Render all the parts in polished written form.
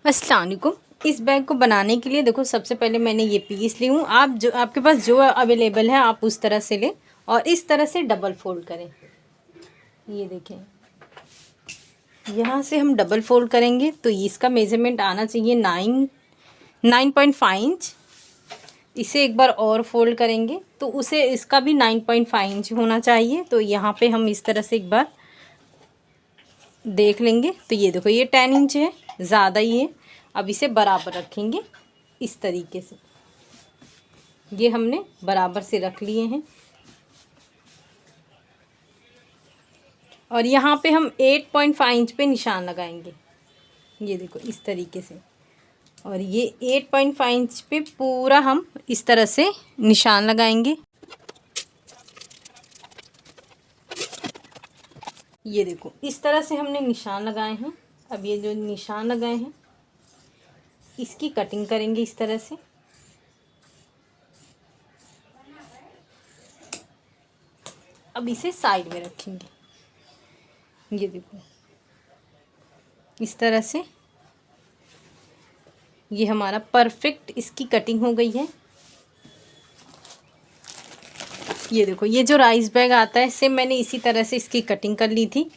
अस्सलाम वालेकुम। इस बैग को बनाने के लिए देखो, सबसे पहले मैंने ये पीस ली हूँ। आप जो आपके पास जो अवेलेबल है आप उस तरह से लें और इस तरह से डबल फोल्ड करें। ये देखें, यहाँ से हम डबल फोल्ड करेंगे तो इसका मेज़रमेंट आना चाहिए 9.5 इंच। इसे एक बार और फोल्ड करेंगे तो उसे इसका भी 9.5 इंच होना चाहिए। तो यहाँ पे हम इस तरह से एक बार देख लेंगे। तो ये देखो, ये 10 इंच है, ज़्यादा ही है। अब इसे बराबर रखेंगे इस तरीके से। ये हमने बराबर से रख लिए हैं और यहाँ पे हम 8.5 इंच पे निशान लगाएंगे। ये देखो इस तरीके से, और ये 8.5 इंच पे पूरा हम इस तरह से निशान लगाएंगे। ये देखो इस तरह से हमने निशान लगाए हैं। अब ये जो निशान लगाए हैं इसकी कटिंग करेंगे इस तरह से। अब इसे साइड में रखेंगे। ये देखो इस तरह से ये हमारा परफेक्ट इसकी कटिंग हो गई है। ये देखो, ये जो राइस बैग आता है सेम मैंने इसी तरह से इसकी कटिंग कर ली थी।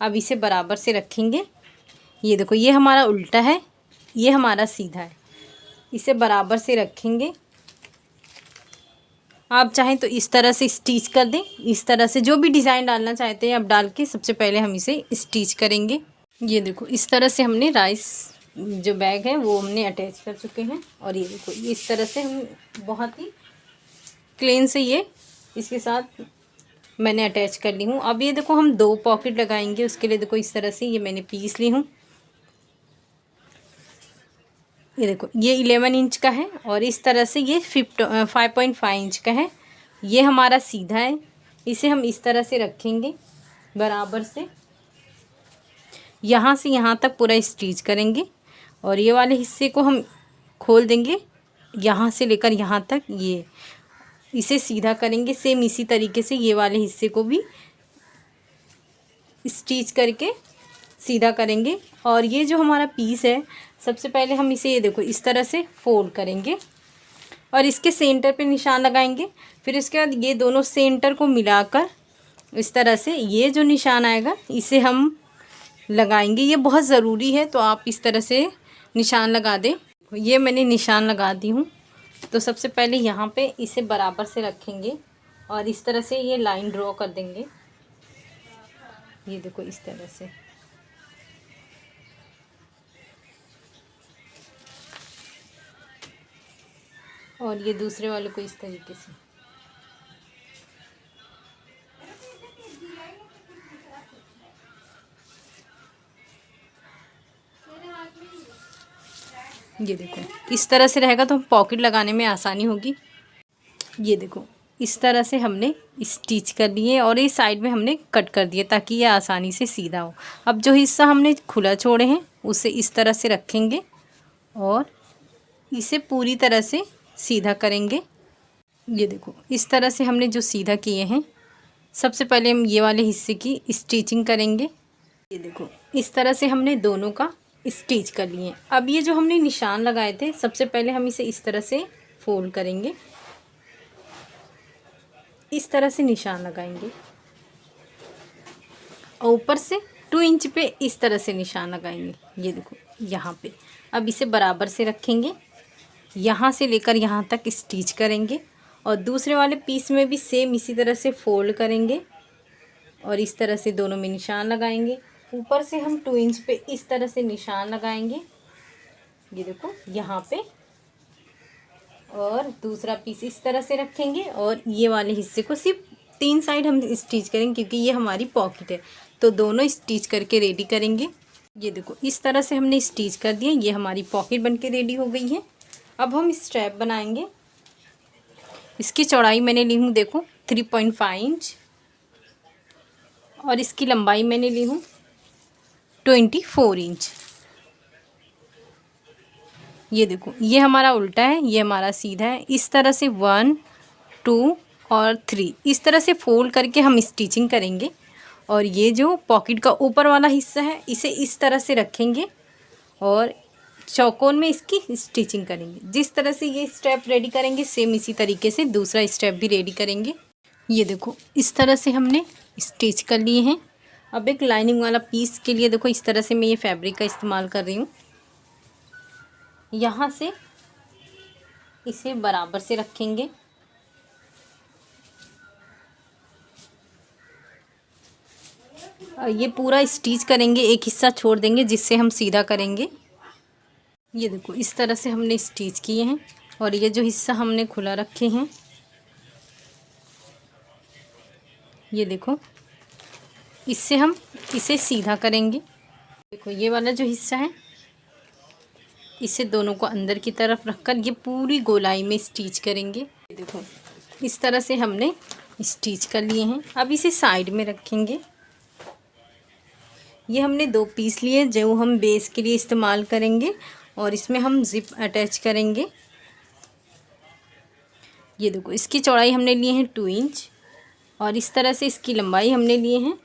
अब इसे बराबर से रखेंगे। ये देखो, ये हमारा उल्टा है, ये हमारा सीधा है। इसे बराबर से रखेंगे। आप चाहें तो इस तरह से स्टिच कर दें। इस तरह से जो भी डिज़ाइन डालना चाहते हैं आप डाल के सबसे पहले हम इसे स्टिच करेंगे। ये देखो इस तरह से हमने राइस जो बैग है वो हमने अटैच कर चुके हैं। और ये देखो इस तरह से हम बहुत ही क्लीन से ये इसके साथ मैंने अटैच कर ली हूँ। अब ये देखो हम 2 पॉकेट लगाएंगे। उसके लिए देखो इस तरह से ये मैंने पीस ली हूँ। ये देखो ये 11 इंच का है और इस तरह से ये 5.5 इंच का है। ये हमारा सीधा है। इसे हम इस तरह से रखेंगे बराबर से, यहाँ से यहाँ तक पूरा स्टिच करेंगे। और ये वाले हिस्से को हम खोल देंगे, यहाँ से लेकर यहाँ तक ये इसे सीधा करेंगे। सेम इसी तरीके से ये वाले हिस्से को भी स्टिच करके सीधा करेंगे। और ये जो हमारा पीस है सबसे पहले हम इसे ये देखो इस तरह से फोल्ड करेंगे और इसके सेंटर पे निशान लगाएंगे। फिर इसके बाद ये दोनों सेंटर को मिलाकर इस तरह से ये जो निशान आएगा इसे हम लगाएंगे। ये बहुत ज़रूरी है, तो आप इस तरह से निशान लगा दें। ये मैंने निशान लगा दी हूँ। तो सबसे पहले यहाँ पे इसे बराबर से रखेंगे और इस तरह से ये लाइन ड्रॉ कर देंगे। ये देखो इस तरह से। और ये दूसरे वाले को इस तरीके से। ये देखो इस तरह से रहेगा तो पॉकेट लगाने में आसानी होगी। ये देखो इस तरह से हमने स्टिच कर लिए और इस साइड में हमने कट कर दिए ताकि ये आसानी से सीधा हो। अब जो हिस्सा हमने खुला छोड़े हैं उसे इस तरह से रखेंगे और इसे पूरी तरह से सीधा करेंगे। ये देखो इस तरह से हमने जो सीधा किए हैं, सबसे पहले हम ये वाले हिस्से की स्टिचिंग करेंगे। ये देखो इस तरह से हमने दोनों का स्टिच कर लिए। अब ये जो हमने निशान लगाए थे सबसे पहले हम इसे इस तरह से फोल्ड करेंगे, इस तरह से निशान लगाएंगे और ऊपर से 2 इंच पे इस तरह से निशान लगाएंगे। ये देखो यहाँ पे। अब इसे बराबर से रखेंगे, यहाँ से लेकर यहाँ तक स्टिच करेंगे और दूसरे वाले पीस में भी सेम इसी तरह से फोल्ड करेंगे और इस तरह से दोनों में निशान लगाएंगे। ऊपर से हम 2 इंच पे इस तरह से निशान लगाएंगे। ये देखो यहाँ पे। और दूसरा पीस इस तरह से रखेंगे और ये वाले हिस्से को सिर्फ 3 साइड हम स्टिच करेंगे क्योंकि ये हमारी पॉकेट है, तो दोनों स्टिच करके रेडी करेंगे। ये देखो इस तरह से हमने स्टिच कर दिए। ये हमारी पॉकेट बनके रेडी हो गई है। अब हम स्ट्रैप बनाएंगे। इसकी चौड़ाई मैंने ली हूँ देखो 3.5 इंच और इसकी लंबाई मैंने ली हूँ 24 इंच। ये देखो ये हमारा उल्टा है, ये हमारा सीधा है। इस तरह से 1 2 और 3 इस तरह से फोल्ड करके हम स्टिचिंग करेंगे। और ये जो पॉकेट का ऊपर वाला हिस्सा है इसे इस तरह से रखेंगे और चौकोन में इसकी स्टिचिंग करेंगे। जिस तरह से ये स्टेप रेडी करेंगे सेम इसी तरीके से दूसरा स्टेप भी रेडी करेंगे। ये देखो इस तरह से हमने स्टिच कर लिए हैं। अब एक लाइनिंग वाला पीस के लिए देखो इस तरह से मैं ये फैब्रिक का इस्तेमाल कर रही हूँ। यहाँ से इसे बराबर से रखेंगे। ये पूरा स्टिच करेंगे, एक हिस्सा छोड़ देंगे जिससे हम सीधा करेंगे। ये देखो इस तरह से हमने स्टिच किए हैं और ये जो हिस्सा हमने खुला रखे हैं, ये देखो इससे हम इसे सीधा करेंगे। देखो ये वाला जो हिस्सा है इसे दोनों को अंदर की तरफ रखकर ये पूरी गोलाई में स्टिच करेंगे। देखो इस तरह से हमने स्टिच कर लिए हैं। अब इसे साइड में रखेंगे। ये हमने 2 पीस लिए जो हम बेस के लिए इस्तेमाल करेंगे और इसमें हम जिप अटैच करेंगे। ये देखो इसकी चौड़ाई हमने लिए हैं 2 इंच और इस तरह से इसकी लंबाई हमने लिए हैं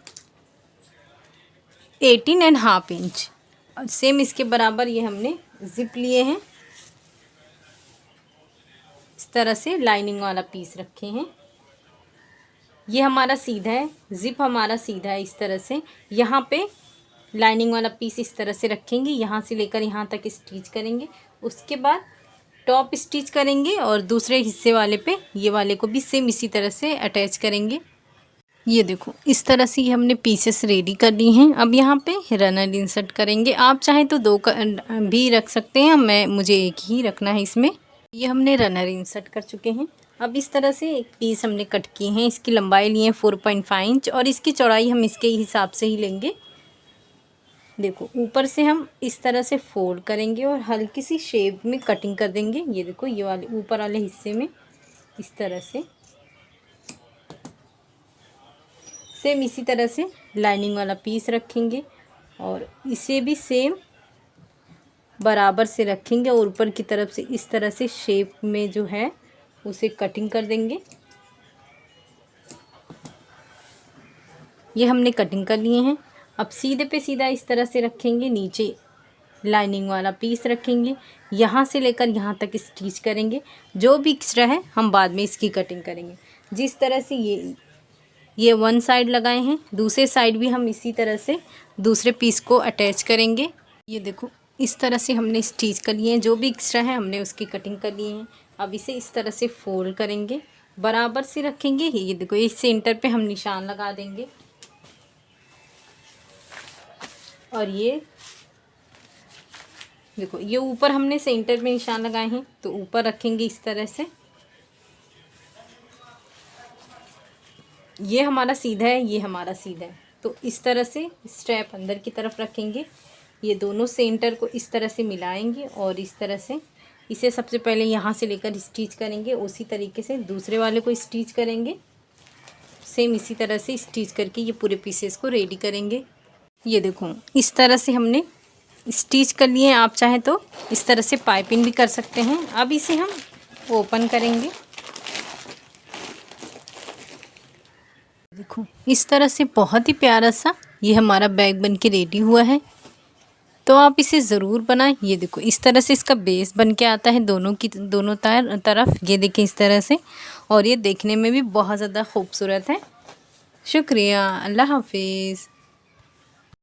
18.5 इंच और सेम इसके बराबर ये हमने जिप लिए हैं। इस तरह से लाइनिंग वाला पीस रखे हैं। ये हमारा सीधा है, जिप हमारा सीधा है। इस तरह से यहाँ पे लाइनिंग वाला पीस इस तरह से रखेंगे, यहाँ से लेकर यहाँ तक स्टिच करेंगे। उसके बाद टॉप स्टिच करेंगे और दूसरे हिस्से वाले पे ये वाले को भी सेम इसी तरह से अटैच करेंगे। ये देखो इस तरह से ये हमने पीसेस रेडी कर ली हैं। अब यहाँ पे रनर इंसर्ट करेंगे। आप चाहें तो 2 भी रख सकते हैं, मुझे एक ही रखना है इसमें। ये हमने रनर इंसर्ट कर चुके हैं। अब इस तरह से एक पीस हमने कट किए हैं। इसकी लंबाई लिए हैं 4.5 इंच और इसकी चौड़ाई हम इसके हिसाब से ही लेंगे। देखो ऊपर से हम इस तरह से फोल्ड करेंगे और हल्की सी शेप में कटिंग कर देंगे। ये देखो ये वाले ऊपर वाले हिस्से में इस तरह से सेम इसी तरह से लाइनिंग वाला पीस रखेंगे और इसे भी सेम बराबर से रखेंगे और ऊपर की तरफ से इस तरह से शेप में जो है उसे कटिंग कर देंगे। ये हमने कटिंग कर लिए हैं। अब सीधे पे सीधा इस तरह से रखेंगे, नीचे लाइनिंग वाला पीस रखेंगे, यहाँ से लेकर यहाँ तक स्टिच करेंगे। जो भी एक्स्ट्रा है हम बाद में इसकी कटिंग करेंगे। जिस तरह से ये 1 साइड लगाए हैं, दूसरे साइड भी हम इसी तरह से दूसरे पीस को अटैच करेंगे। ये देखो इस तरह से हमने स्टिच कर लिए हैं। जो भी एक्स्ट्रा है हमने उसकी कटिंग कर लिए हैं। अब इसे इस तरह से फोल्ड करेंगे, बराबर से रखेंगे। ये देखो इस सेंटर पे हम निशान लगा देंगे और ये देखो ये ऊपर हमने सेंटर में निशान लगाए हैं तो ऊपर रखेंगे इस तरह से। ये हमारा सीधा है, ये हमारा सीधा है, तो इस तरह से स्ट्रैप अंदर की तरफ रखेंगे। ये दोनों सेंटर को इस तरह से मिलाएंगे और इस तरह से इसे सबसे पहले यहाँ से लेकर स्टिच करेंगे। उसी तरीके से दूसरे वाले को स्टिच करेंगे। सेम इसी तरह से स्टिच करके ये पूरे पीसेस को रेडी करेंगे। ये देखो इस तरह से हमने स्टिच कर लिए हैं। आप चाहें तो इस तरह से पाइपिंग भी कर सकते हैं। अब इसे हम ओपन करेंगे। देखो इस तरह से बहुत ही प्यारा सा ये हमारा बैग बन के रेडी हुआ है। तो आप इसे ज़रूर बनाएं। ये देखो इस तरह से इसका बेस बन के आता है दोनों तरफ। ये देखें इस तरह से, और ये देखने में भी बहुत ज़्यादा खूबसूरत है। शुक्रिया, अल्लाह हाफिज़।